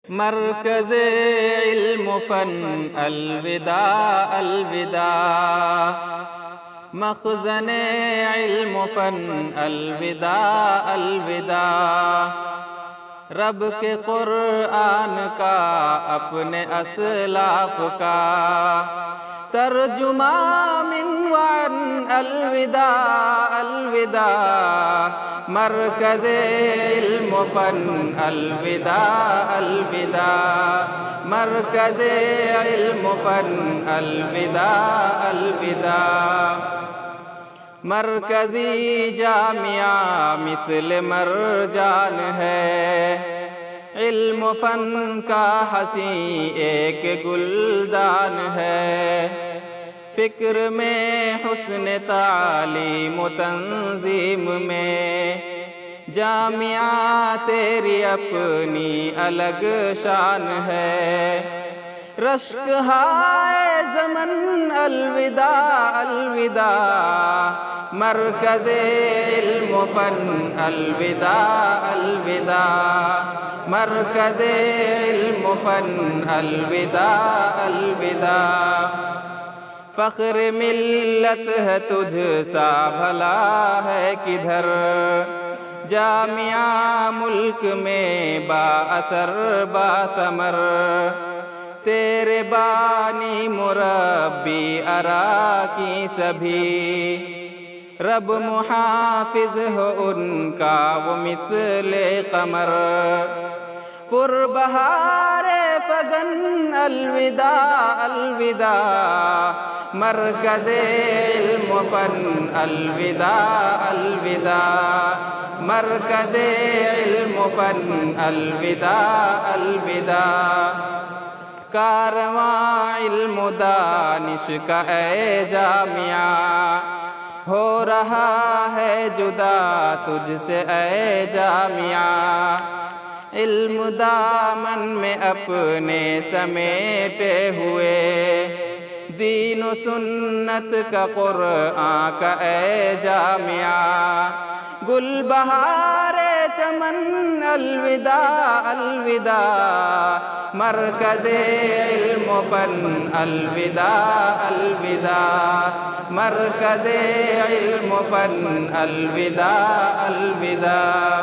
مرکز علم و فن الوداع الوداع، مخزن علم و فن الوداع الوداع، رب کے قرآن کا اپنے اسلاف کا ترجمہ من وعن الوداع الوداع، مرکز علم و فن الوداع الوداع، مرکز علم و فن الوداع الوداع، مرکزی جامعہ مثل مرجان ہے، علم و فن کا حسین ایک گلدان ہے، فکر میں حسن تعلیم و تنظیم میں جامعہ تیری اپنی الگ شان ہے، رشک ہائے زمن الوداع الوداع، مرکز علم و فن الوداع الوداع، مرکز علم و فن الوداع الوداع، فخر ملت ہے تجھ سا بھلا ہے کدھر، جامعہ ملک میں با اثر با ثمر، تیرے بانی مربی اراکی سبھی، رب محافظ ہو ان کا وہ مثل قمر، پر بہار فگن الوداع الوداع، مرکز علم و فن الوداع الوداع، مرکز علم و فن الوداع الوداع، کارواں علم و دانش کا اے جامعہ، ہو رہا ہے جدا تجھ سے اے جامعہ، علم دامن میں اپنے سمیٹے ہوئے، دین و سنت کا قرآن کا اے جامعہ، گل بہار چمن الوداع الوداع، مرکز علم و فن الوداع الوداع، مرکز علم و فن الوداع الوداع،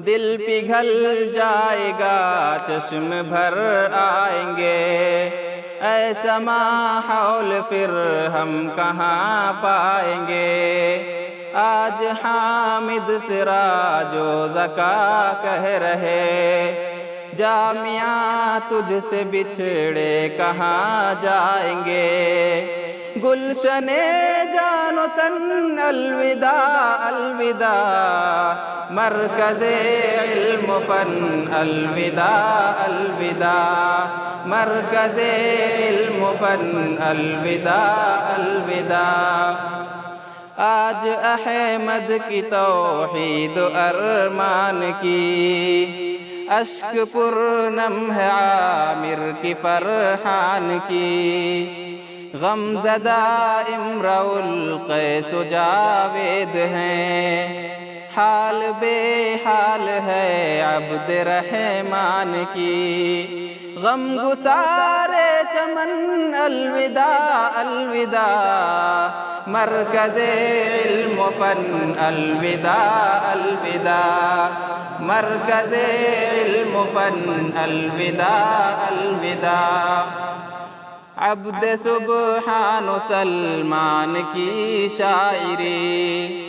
دل پگھل جائے گا چشم بھر آئیں گے، ایسا ماحول پھر ہم کہاں پائیں گے، آج حامد سراج و زکا کہہ رہے، جامعہ تجھ سے بچھڑے کہاں جائیں گے، گلشن جان و تن الوداع الوداع، مرکز علم و فن الوداع الوداع، مرکز علم و فن الوداع الوداع، آج احمد کی توحید و ارمان کی، اشک پرنم ہے عامر کی فرحان کی، غم زدہ امرؤ القیس و جاوید ہیں، حال بے حال ہے عبد رحمان کی، غم گسار چمن الوداع الوداع، مرکز علم و فن الوداع الوداع، مرکز علم و فن الوداع الوداع، عبد سبحان و سلمان کی شاعری،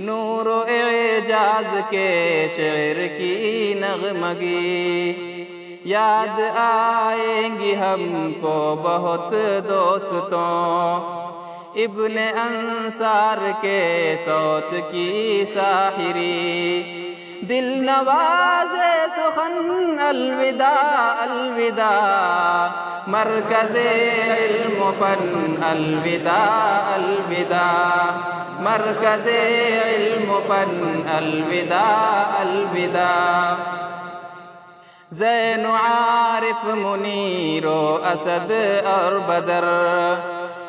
نور و اعجاز کے شعر کی نغمگی، یاد آئیں گی ہم کو بہت دوستوں، ابن انصار کے صوت کی ساحری، دل نواز سخن الوداع الوداع، مرکز علم و فن الوداع الوداع، مرکز علم و فن الوداع الوداع، زین و عارف منیر و اسد اور بدر،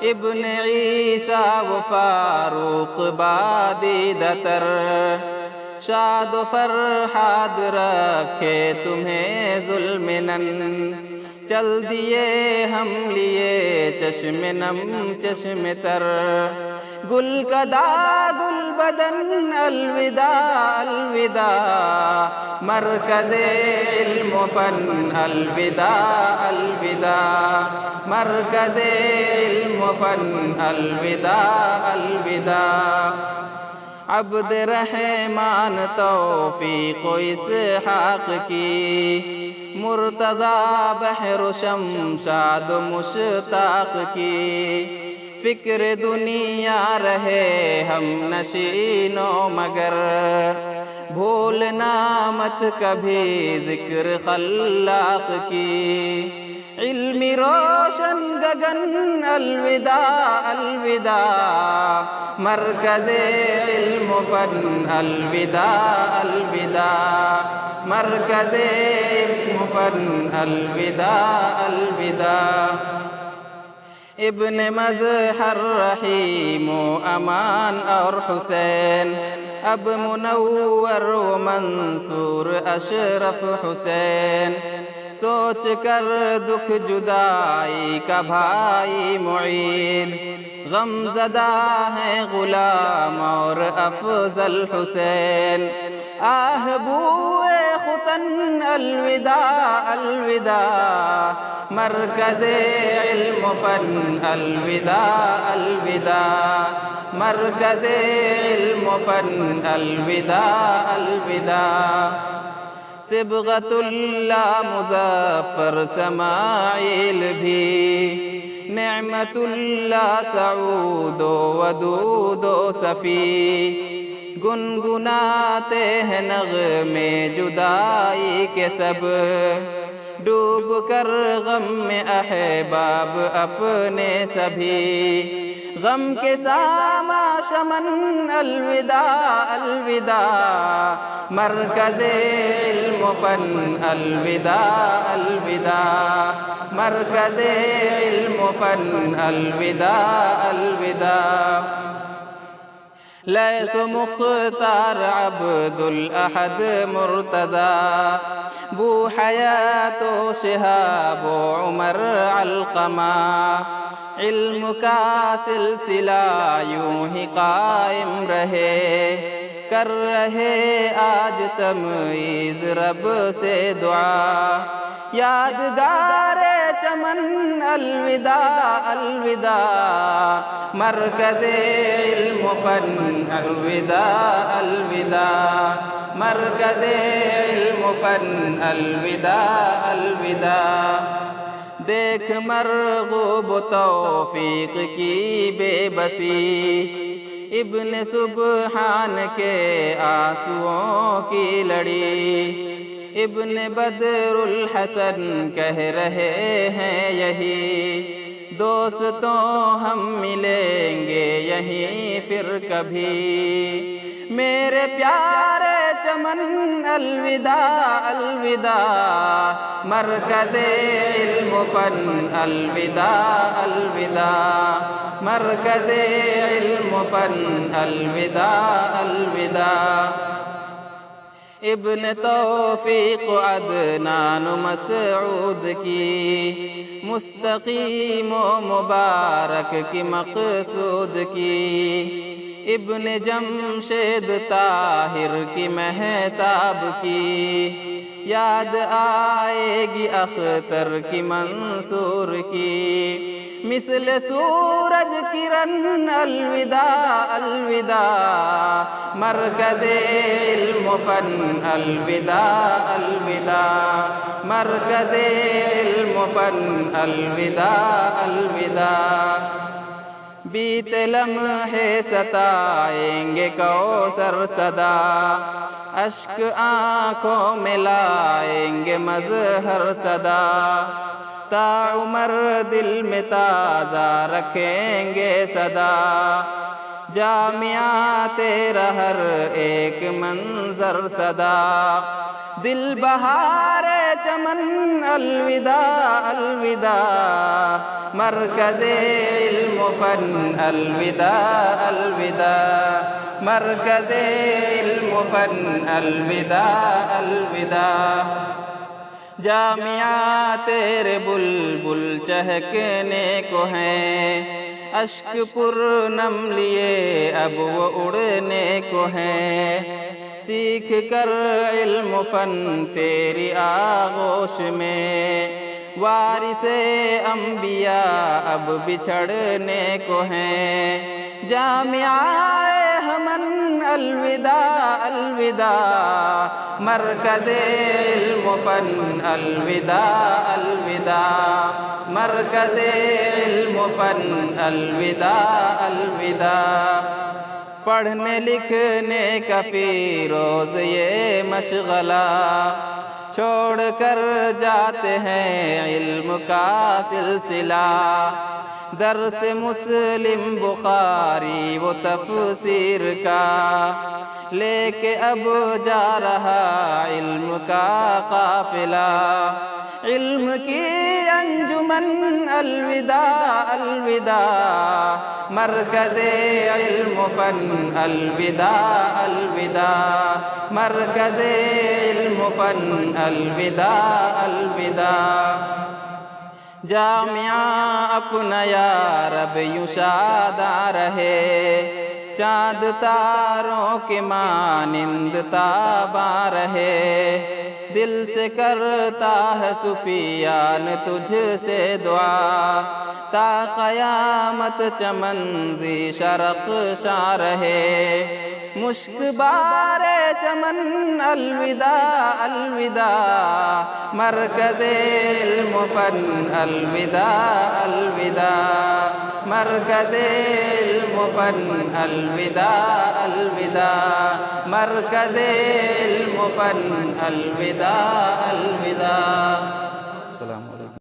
ابن عیسیٰ و فاروق بادی دتر، شاد و فرحاد رکھے تمہیں ظلم نن، چل دیے ہم لیے چشم نم چشم تر، گل کدا گل بدن الوداع الوداع، مرکز علم و فن الوداع الوداع، مرکز علم و فن الوداع الوداع، عبد رحمان توفیق و اسحاق کی، مرتضی بحر شمشاد و مشتاق کی، فکر دنیا رہے ہم نشینوں مگر، بھولنا مت کبھی ذکر خلاق کی، علمی روشن گگن الوداع الوداع، مرکز علم و فن الوداع الوداع، مرکز علم و فن الوداع الوداع، ابن مظہر رحیم و امان اور حسین، اب منور و منصور اشرف حسین، سوچ کر دکھ جدائی کا بھائی معین، غم زدہ ہیں غلام اور افضل حسین، آہ بوئے ختن الوداع الوداع، مرکز علم و فن الوداع الوداع، مرکز علم و فن الوداع الوداع، صبغت اللہ مظفر سماعیل بھی، نعمت اللہ سعود و ودود و صفی، گنگناتے ہیں نغمے جدائی کے سب، ڈوب کر غم میں احباب اپنے سبھی، غم کے ساما شمن الوداع الوداع، مرکز علم و فن الوداع الوداع، مرکز علم و فن الوداع الوداع، لیث مختار عبد الاحد مرتضی، بو حیات و شہاب و عمر علقمہ، علم کا سلسلہ یوں ہی قائم رہے، کر رہے آج تمعیز رب سے دعا، یادگار چمن الوداع الوداع، مرکز علم و فن الوداع الوداع، مرکز علم و فن الوداع الوداع، دیکھ مرغوب توفیق کی بے بسی، ابن سبحان کے آنسوؤں کی لڑی، ابن بدر الحسن کہہ رہے ہیں یہی، دوستوں ہم ملیں گے یہیں پھر کبھی، میرے پیارے چمن الوداع الوداع، مرکز علم و فن الوداع الوداع، مرکز علم و فن الوداع الوداع، ابن توفیق عدنان مسعود کی، مستقیم و مبارک کی مقصود کی، ابن جمشید طاہر کی مہتاب کی، یاد آئے گی اختر کی منصور کی، مثل سورج کرن الوداع الوداع، مرکز علم و فن الوداع الوداع، مرکز علم و فن الوداع الوداع، بیت لمحے ستائیں گے کوثر صدا، اشک آنکھوں میں لائیں گے مظہر صدا، تا عمر دل میں تازہ رکھیں گے صدا، جامعہ تیرا ہر ایک منظر صدا، دل بہار چمن الوداع الوداع، مرکز علم و فن الوداع الوداع، مرکز علم و فن الوداع الوداع جامعہ تیرے بلبل چہکنے کو ہیں اشک پر نم لیے اب وہ اڑنے کو ہیں سیکھ کر علم و فن تیری آغوش میں وارث انبیاء اب بچھڑنے کو ہیں جامعہ ہمن الوداع الوداع مرکز علم و فن الوداع الوداع مرکز علم و فن الوداع الوداع پڑھنے لکھنے کا فیروز یہ مشغلہ چھوڑ کر جاتے ہیں علم کا سلسلہ درس مسلم بخاری و تفسیر کا لے کے اب جا رہا علم کا قافلہ علم کی انجمن الوداع الوداع مرکز علم و فن الوداع الوداع مرکز علم و فن الوداع الوداع جامعہ اپنا یا رب یوں شاداں رہے چاند تاروں کے مانند تاباں رہے دل سے کرتا ہے سفیان تجھ سے دعا تا قیامت چمن زی شرق شاں رہے مشک بار چمن الوداع الوداع مرکز علم و فن الوداع الوداع مرکز علم و فن الوداع الوداع مرکز علم و فن الوداع الوداع السلام علیکم